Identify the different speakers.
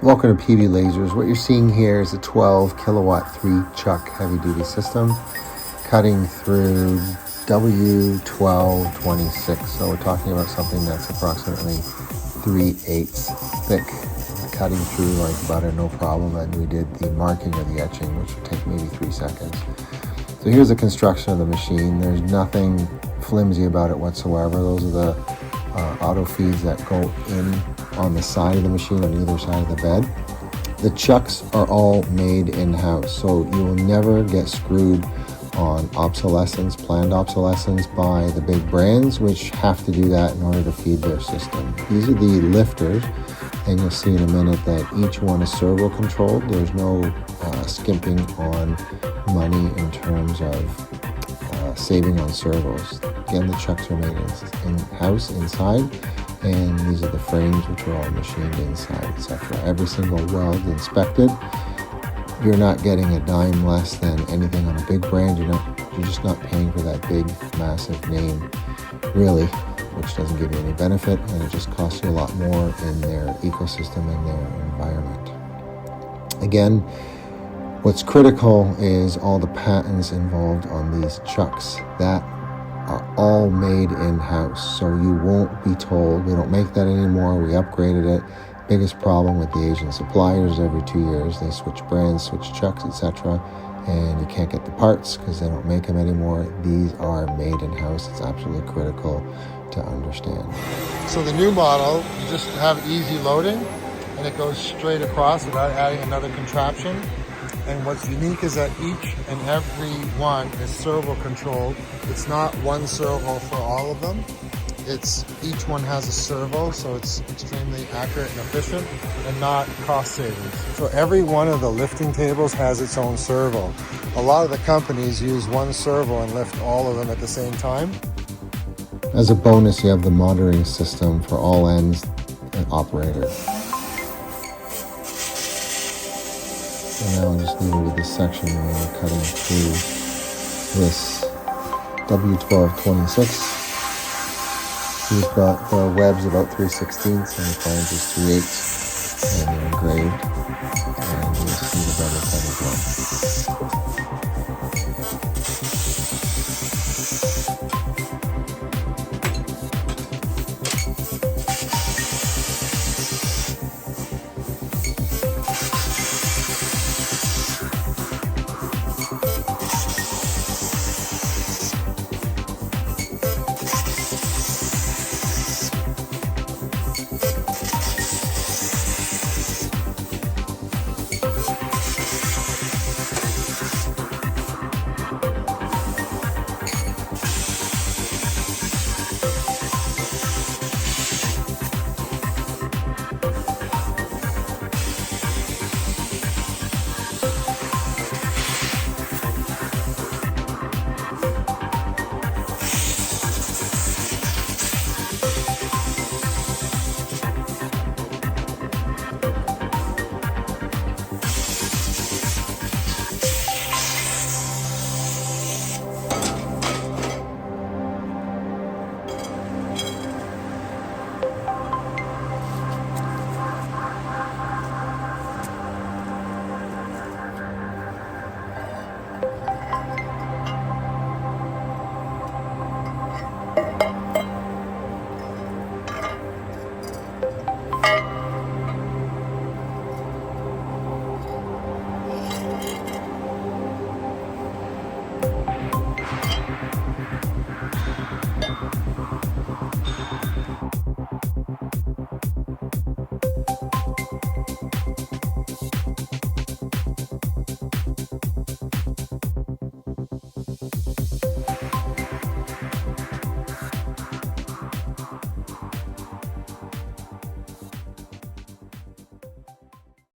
Speaker 1: Welcome to PB Lasers. What you're seeing here is a 12 kilowatt 3-chuck heavy duty system cutting through W1226. So we're talking about something that's approximately 3/8 thick, cutting through like butter, no problem. And we did the marking or the etching, which would take maybe 3 seconds. So here's the construction of the machine. There's nothing flimsy about it whatsoever. Those are the auto feeds that go in on the side of the machine on either side of the bed. The chucks are all made in-house, so you will never get screwed on obsolescence, planned obsolescence by the big brands, which have to do that in order to feed their system. These are the lifters, and you'll see in a minute that each one is servo controlled. There's no skimping on money in terms of saving on servos. Again, the chucks are made in-house inside, and these are the frames which are all machined inside, etc. Every single weld inspected. You're not getting a dime less than anything on a big brand. You're just not paying for that big, massive name, really, which doesn't give you any benefit, and it just costs you a lot more in their ecosystem and their environment. Again, what's critical is all the patents involved on these chucks that are all made in-house. So you won't be told, we don't make that anymore, we upgraded it. Biggest problem with the Asian suppliers, every 2 years they switch brands, switch chucks, etc. And you can't get the parts because they don't make them anymore. These are made in-house. It's absolutely critical to understand.
Speaker 2: So the new model, you just have easy loading and it goes straight across without adding another contraption. And what's unique is that each and every one is servo controlled. It's not one servo for all of them. Each one has a servo, so it's extremely accurate and efficient and not cost savings. So every one of the lifting tables has its own servo. A lot of the companies use one servo and lift all of them at the same time.
Speaker 1: As a bonus, you have the monitoring system for all ends and operators. So now I just need to do this section where we're cutting through this W1226. We've got the webs about 3/16 and the flanges 3/8, and they're engraved.